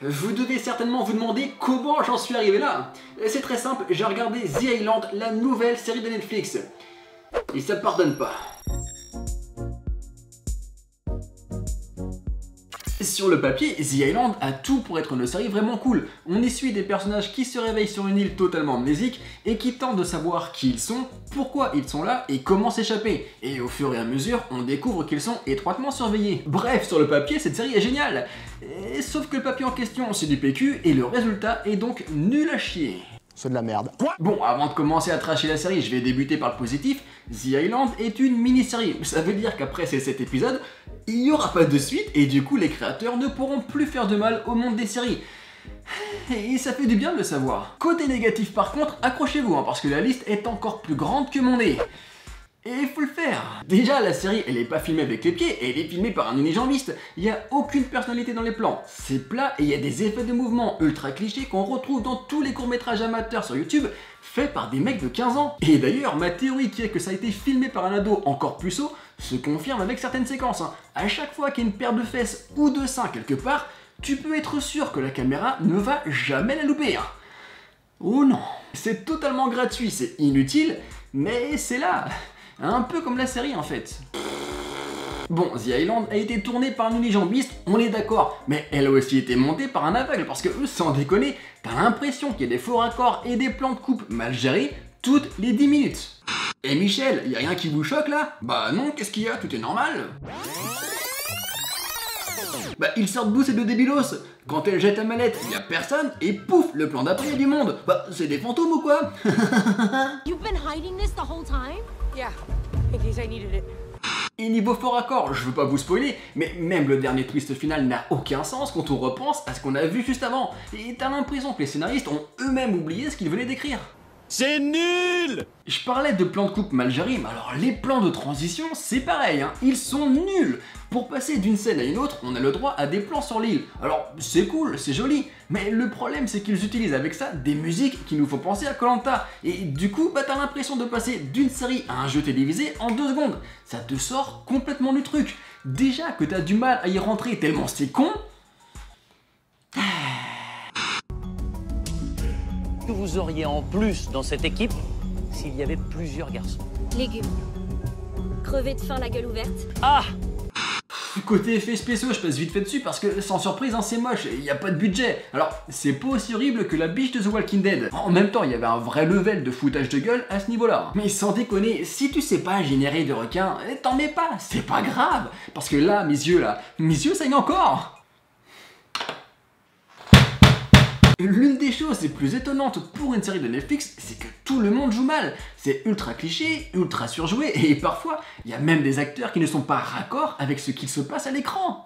Vous devez certainement vous demander comment j'en suis arrivé là. C'est très simple, j'ai regardé The Island, la nouvelle série de Netflix. Et ça pardonne pas. Sur le papier, The Island a tout pour être une série vraiment cool. On y suit des personnages qui se réveillent sur une île totalement amnésique et qui tentent de savoir qui ils sont, pourquoi ils sont là et comment s'échapper. Et au fur et à mesure, on découvre qu'ils sont étroitement surveillés. Bref, sur le papier, cette série est géniale. Sauf que le papier en question, c'est du PQ et le résultat est donc nul à chier. C'est de la merde. Bon, avant de commencer à tracher la série, je vais débuter par le positif. The Island est une mini-série. Ça veut dire qu'après ces 7 épisodes, il n'y aura pas de suite et du coup les créateurs ne pourront plus faire de mal au monde des séries. Et ça fait du bien de le savoir. Côté négatif par contre, accrochez-vous parce que la liste est encore plus grande que mon nez. Et il faut le faire. Déjà, la série, elle est pas filmée avec les pieds, elle est filmée par un unijambiste. Il y a aucune personnalité dans les plans. C'est plat et il y a des effets de mouvement ultra clichés qu'on retrouve dans tous les courts-métrages amateurs sur YouTube, faits par des mecs de 15 ans. Et d'ailleurs, ma théorie qui est que ça a été filmé par un ado encore puceau se confirme avec certaines séquences. À chaque fois qu'il y a une paire de fesses ou de seins quelque part, tu peux être sûr que la caméra ne va jamais la louper. Oh non. C'est totalement gratuit, c'est inutile, mais c'est là. Un peu comme la série en fait. Bon, The Island a été tournée par un unijambiste, on est d'accord, mais elle a aussi été montée par un aveugle, parce que sans déconner, t'as l'impression qu'il y a des faux raccords et des plans de coupe mal gérés toutes les 10 minutes. Et Michel, y a rien qui vous choque là? Bah non, qu'est-ce qu'il y a? Tout est normal. Bah ils sortent d'où ces deux débilos? Quand elle jette la manette, y a personne, et pouf, le plan d'après y a du monde. Bah c'est des fantômes ou quoi? You've been hiding this the whole time? Yeah, in case I needed it. Et niveau fort raccord, je veux pas vous spoiler, mais même le dernier twist final n'a aucun sens quand on repense à ce qu'on a vu juste avant. Et t'as l'impression que les scénaristes ont eux-mêmes oublié ce qu'ils venaient d'écrire. C'est nul! Je parlais de plans de coupe mal gérés, mais alors les plans de transition, c'est pareil, ils sont nuls. Pour passer d'une scène à une autre, on a le droit à des plans sur l'île. Alors c'est cool, c'est joli, mais le problème c'est qu'ils utilisent avec ça des musiques qui nous font penser à Koh-Lanta. Et du coup, bah t'as l'impression de passer d'une série à un jeu télévisé en 2 secondes. Ça te sort complètement du truc. Déjà que t'as du mal à y rentrer tellement c'est con. Que vous auriez en plus dans cette équipe s'il y avait plusieurs garçons? Légumes. Crever de faim la gueule ouverte. Ah! Côté effets spéciaux, je passe vite fait dessus parce que sans surprise, c'est moche, il n'y a pas de budget. Alors, c'est pas aussi horrible que la biche de The Walking Dead. En même temps, il y avait un vrai level de foutage de gueule à ce niveau-là. Mais sans déconner, si tu sais pas générer de requins, t'en mets pas, c'est pas grave. Parce que là, mes yeux saignent encore. L'une des choses les plus étonnantes pour une série de Netflix, c'est que tout le monde joue mal. C'est ultra cliché, ultra surjoué, et parfois, il y a même des acteurs qui ne sont pas raccord avec ce qu'il se passe à l'écran.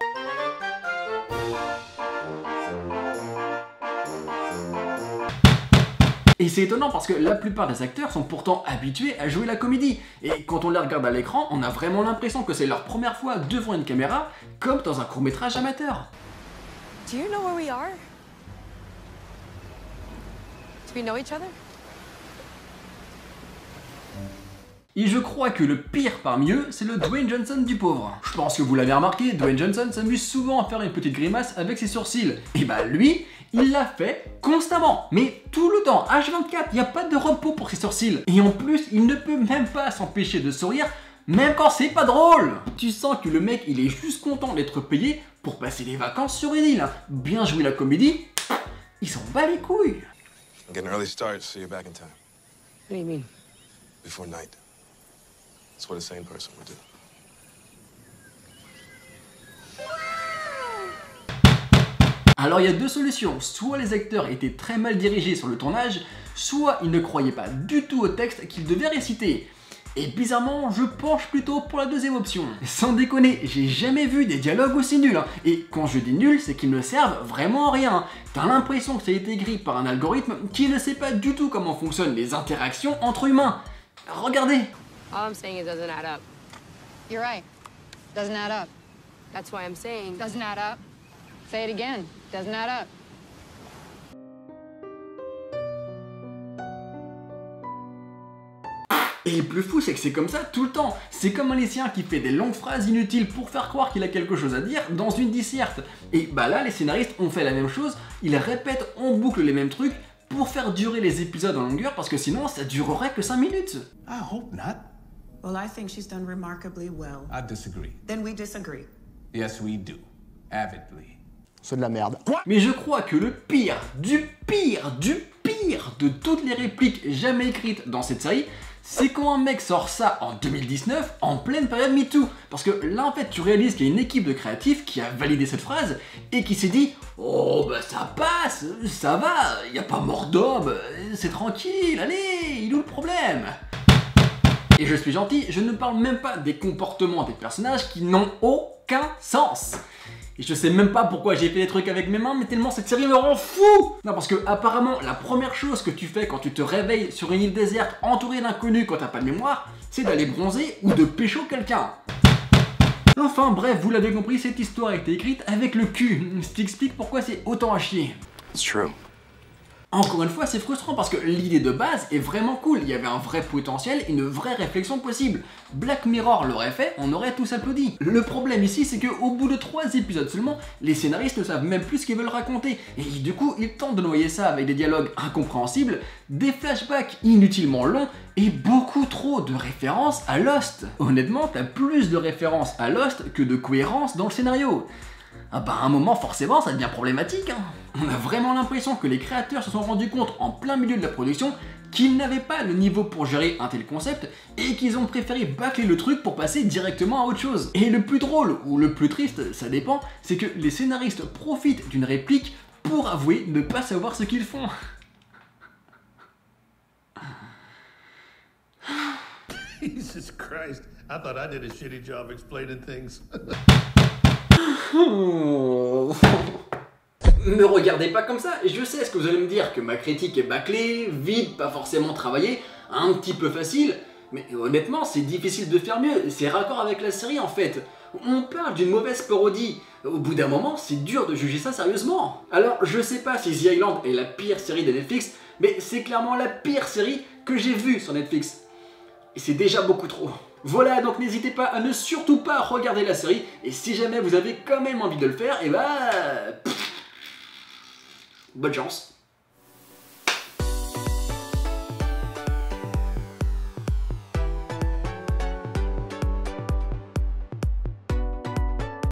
Et c'est étonnant parce que la plupart des acteurs sont pourtant habitués à jouer la comédie. Et quand on les regarde à l'écran, on a vraiment l'impression que c'est leur première fois devant une caméra, comme dans un court-métrage amateur. Do you know where we are? Do we know each other? Et je crois que le pire parmi eux, c'est le Dwayne Johnson du pauvre. Je pense que vous l'avez remarqué, Dwayne Johnson s'amuse souvent à faire une petite grimace avec ses sourcils. Et bah lui, il l'a fait constamment, mais tout le temps, H24, il n'y a pas de repos pour ses sourcils. Et en plus, il ne peut même pas s'empêcher de sourire, même quand c'est pas drôle. Tu sens que le mec, il est juste content d'être payé pour passer les vacances sur une île. Bien joué la comédie, il s'en bat les couilles. I'm getting an early start, so you're back in time. What do you mean? Before night. That's what a sane person would do. Alors il y a deux solutions, soit les acteurs étaient très mal dirigés sur le tournage, soit ils ne croyaient pas du tout au texte qu'ils devaient réciter. Et bizarrement, je penche plutôt pour la deuxième option. Sans déconner, j'ai jamais vu des dialogues aussi nuls. Et quand je dis nuls, c'est qu'ils ne servent vraiment à rien. T'as l'impression que ça a été écrit par un algorithme qui ne sait pas du tout comment fonctionnent les interactions entre humains. Regardez. All I'm saying is it doesn't add up. You're right. Doesn't add up. That's why I'm saying Doesn't add up. Say it again. Doesn't add up. Et le plus fou, c'est que c'est comme ça tout le temps. C'est comme un lycéen qui fait des longues phrases inutiles pour faire croire qu'il a quelque chose à dire dans une disserte. Et bah là, les scénaristes ont fait la même chose, ils répètent en boucle les mêmes trucs pour faire durer les épisodes en longueur parce que sinon ça durerait que 5 minutes. I hope not. Well, I think she's done remarkably well. I disagree. Then we disagree. Yes, we do. Avidly. C'est de la merde. Mais je crois que le pire, du pire, du pire de toutes les répliques jamais écrites dans cette série, c'est quand un mec sort ça en 2019, en pleine période MeToo. Parce que là, en fait, tu réalises qu'il y a une équipe de créatifs qui a validé cette phrase et qui s'est dit « Oh, bah ça passe, ça va, y a pas mort d'homme, c'est tranquille, allez, il est où le problème ?» Et je suis gentil, je ne parle même pas des comportements des personnages qui n'ont aucun sens. Et je sais même pas pourquoi j'ai fait des trucs avec mes mains, mais tellement cette série me rend fou! Non, parce que apparemment, la première chose que tu fais quand tu te réveilles sur une île déserte entourée d'inconnus quand t'as pas de mémoire, c'est d'aller bronzer ou de pécho quelqu'un. Enfin bref, vous l'avez compris, cette histoire a été écrite avec le cul, ce qui explique pourquoi c'est autant à chier. It's true. Encore une fois, c'est frustrant parce que l'idée de base est vraiment cool, il y avait un vrai potentiel, une vraie réflexion possible. Black Mirror l'aurait fait, on aurait tous applaudi. Le problème ici, c'est qu'au bout de 3 épisodes seulement, les scénaristes ne savent même plus ce qu'ils veulent raconter. Et du coup, ils tentent de noyer ça avec des dialogues incompréhensibles, des flashbacks inutilement longs et beaucoup trop de références à Lost. Honnêtement, t'as plus de références à Lost que de cohérence dans le scénario. Ah bah à un moment forcément ça devient problématique hein. On a vraiment l'impression que les créateurs se sont rendus compte en plein milieu de la production qu'ils n'avaient pas le niveau pour gérer un tel concept et qu'ils ont préféré bâcler le truc pour passer directement à autre chose. Et le plus drôle, ou le plus triste, ça dépend, c'est que les scénaristes profitent d'une réplique pour avouer ne pas savoir ce qu'ils font. Jesus Christ, I thought I did a shitty job explaining things. Me regardez pas comme ça, et je sais ce que vous allez me dire, que ma critique est bâclée, vide, pas forcément travaillée, un petit peu facile, mais honnêtement c'est difficile de faire mieux, c'est raccord avec la série en fait. On parle d'une mauvaise parodie, au bout d'un moment c'est dur de juger ça sérieusement. Alors je sais pas si The Island est la pire série de Netflix, mais c'est clairement la pire série que j'ai vue sur Netflix. Et c'est déjà beaucoup trop. Voilà, donc n'hésitez pas à ne surtout pas regarder la série, et si jamais vous avez quand même envie de le faire, et bah... bonne chance.